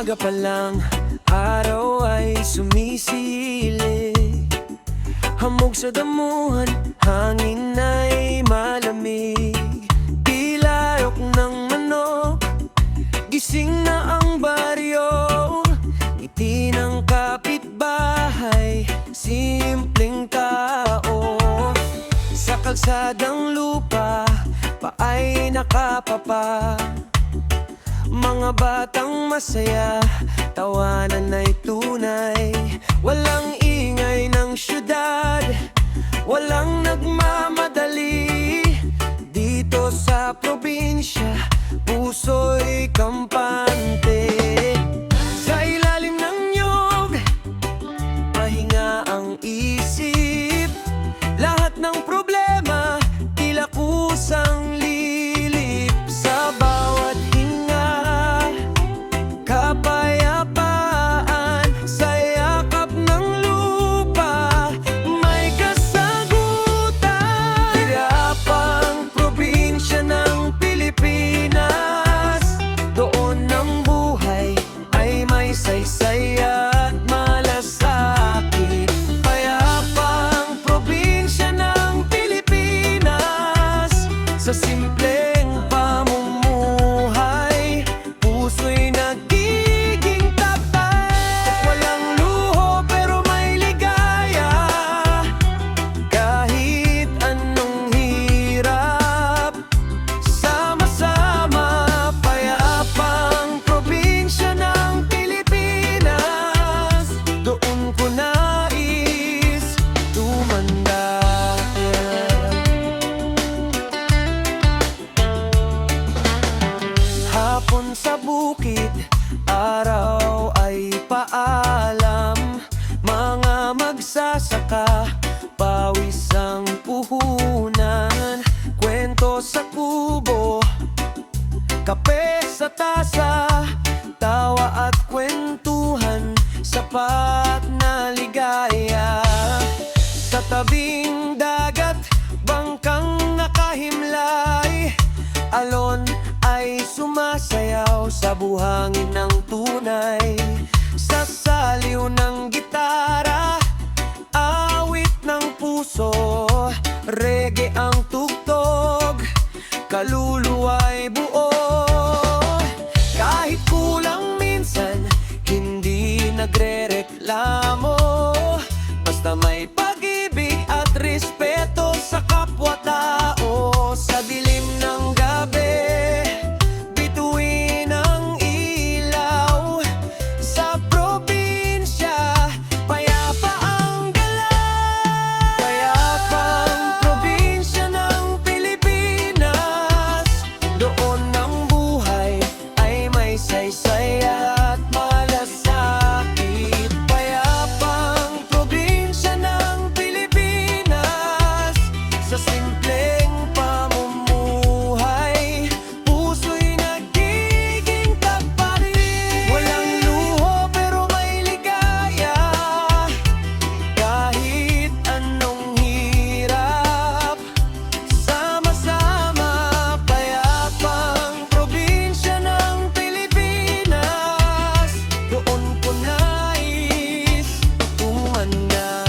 umaga pa lang, araw ay sumisilip. Hamog sa damuhan, hangin ay malamig. Ilayok ng manok, gising na ang baryo. Ngiti ng kapitbahay, simpleng tao. Sa kalsadang lupa, paay nakapapa. Mga batang masaya, tawanan ay tunay. Walang ingay ng syudad, walang nagmamadali. Dito sa probinsya, puso'y kampante. Sa ilalim ng niyog, pahinga ang isip. Lahat ng problema, tila kusang lilip. Sa bawat kapayapaan, sa yakap ng lupa, may kasagutan. Hirapang probinsya ng Pilipinas, doon ang buhay ay may saysay at malasakit. Payapang probinsya ng Pilipinas, sa simpleng pamumuhay, puso'y nagiging tapat. Walang luho pero may ligaya, kahit anong hirap. Sama-sama, payapang probinsya ng Pilipinas, doon ko nais tumanda. Hapon sa bukid, araw ay paalam. Mga magsasaka, pawis ang puhunan. Kwento sa kubo, kape sa tasa, tawa at kwentuhan, sapat na ligaya. Sa tabing dagat, bangkang nakahimlay, alon ay sumasayaw sa buhangin ng tunay. Sa saliw ng gitara, awit ng puso, reggae ang tugtog, kaluluwa'y buo. Kahit kulang minsan, hindi nagrereklamo, basta may pag-ibig at respeto sa kapwa-tao. Sa dilim ng gabi, bituin ang ilaw. Sa probinsya, payapa ang galaw. Payapang probinsya ng Pilipinas, doon ang buhay ay may saysay at malasakit. Payapang probinsya ng Pilipinas, sa simpleng pamumuhay, puso'y nagiging tapat. Walang luho pero may ligaya, kahit anong hirap. Sama-sama, payapang probinsya ng Pilipinas, doon ko nais tumanda.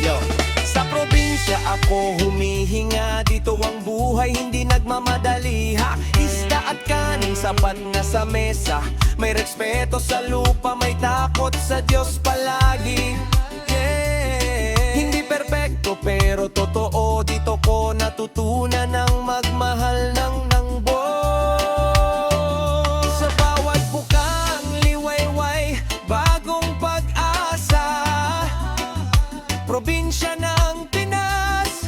Yo, sa probinsya ako humihinga. Dito ang buhay hindi nagmamadali, ha? Isda at kanin sapat na sa mesa. May respeto sa lupa, may takot sa Diyos palagi. Yeah. Hindi perpekto pero totoo, dito ko natutunan ang magmahal ng buwan. Sa bawat bukang liwayway, bagong pag-asa. Probinsya ng Pinas,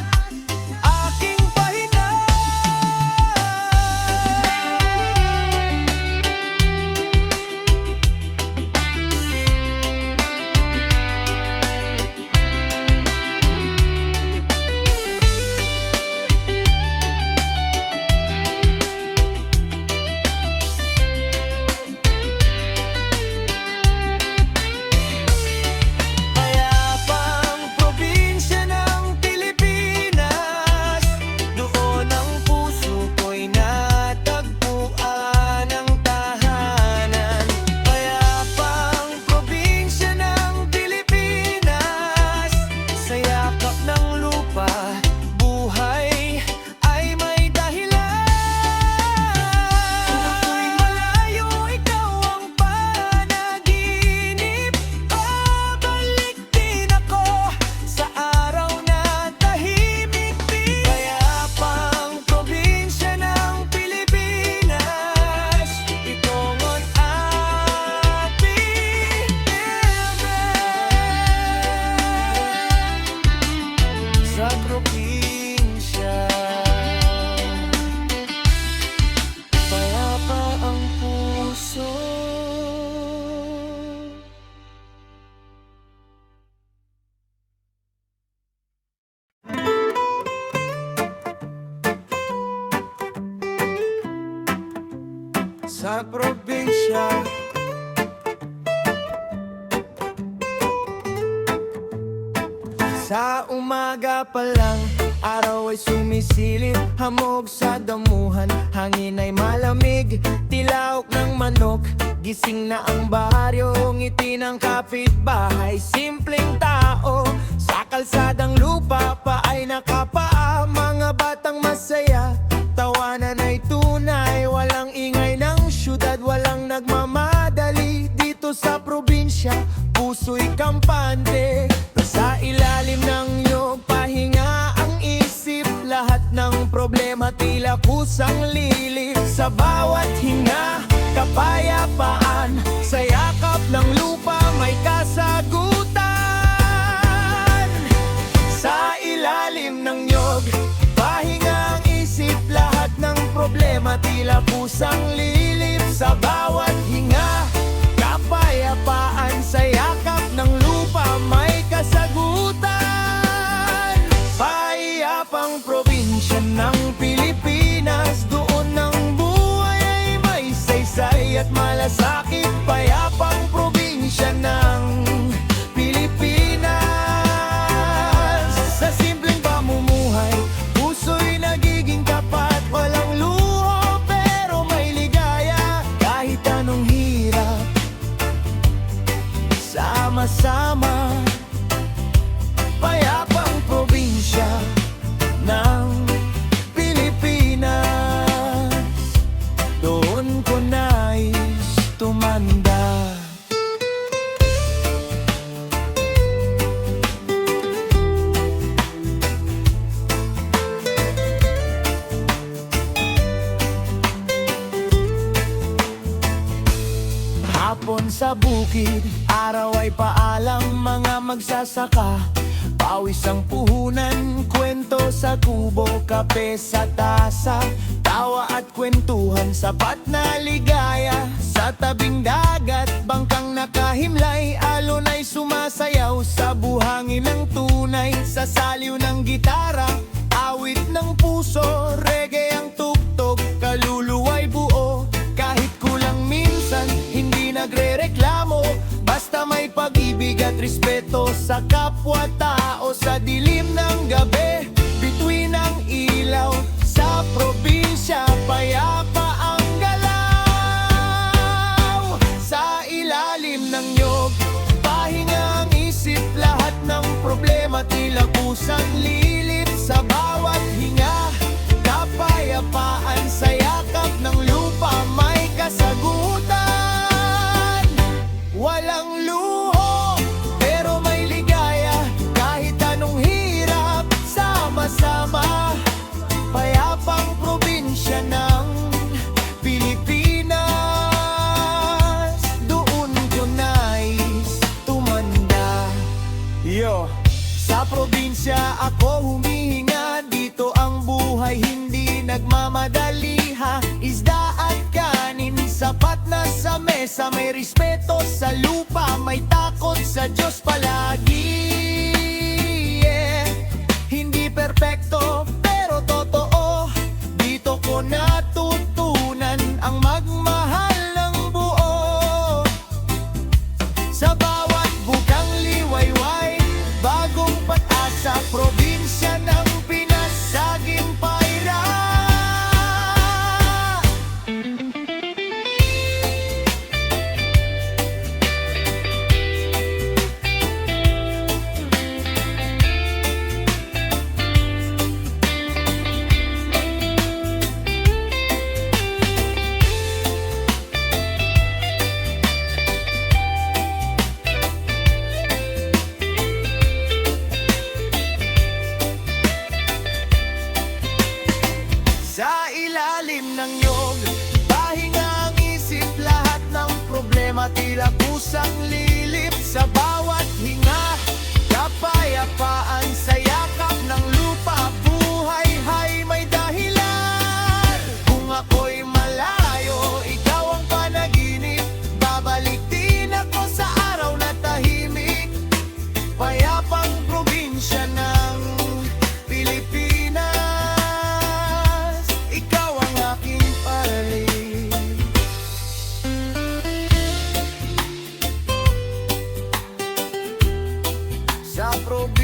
aking pahina. sa probinsya. Sa umaga pa lang, araw ay sumisilip, hamog sa damuhan, hangin ay malamig, tilaok ng manok, gising na ang baryo, ngiti ng kapitbahay, simpleng tao, sa kalsadang lupa pa ay nakapaa, mga batang masaya, tawanan ay tunay, walang ingay ng syudad, walang nagmamadali, dito sa probinsya, puso'y kampante. Sa ilalim ng iyong pahinga ang isip, lahat ng problema tila kusang lilip. Sa bawat hinga, kapayapaan, sa yakap ng lupa may kasagutan. Sa ilalim ng iyong pahinga ang isip, lahat ng problema tila kusang lilip. Sa bawat hinga, kapayapaan, sa yakap ng lupa may kasagutan. Payapang probinsya ng Pilipinas, doon ang buhay ay may saysay at malasakit. Payapang probinsya ng Pilipinas, sa simpleng pamumuhay, puso'y nagiging tapat, walang luho pero may ligaya. Kahit anong hirap, sama-sama. Payapang probinsya ng Pilipinas, doon ko nais tumanda. Hapon sa bukid, araw ay paalam, mga magsasaka, pawis ang puhunan, kwento sa kubo, kape sa tasa, tawa at kwentuhan, sapat na ligaya. Sa tabing dagat, bangkang nakahimlay, alon ay sumasayaw sa buhangin ng tunay. Sa saliw ng gitara, awit ng puso, reggae ang tugtog, kaluluwa'y buo. Kahit kulang minsan, hindi nagrereklamo, basta may pag-ibig at respeto sa kapwa-tao. Sa dilim ng gabi, bituin ang ilaw, sa probinsya payapa ang galaw. Sa ilalim ng niyog, pahinga ang isip, lahat ng problema tila kusang lilip. Sa bawat hinga, kapayapaan, sa yakap ng lupa may kasagutan. Walang luho pero may ligaya, kahit anong hirap, sama-sama. Payapang probinsya ng Pilipinas, doon ko nais tumanda. Yo, sa probinsya ako humihinga, dito ang buhay hindi nagmamadali ha. Isda at kanin, sapat na sa mesa, may respeto sa lupa, may takot sa Diyos palagi. Yeah. Hindi perpekto pero totoo, dito ko natutunan ang magmahal ng buo. Sa bawat bukang liwayway, bagong pag-asa, probinsya ng Pinas, saging paira. probinsya.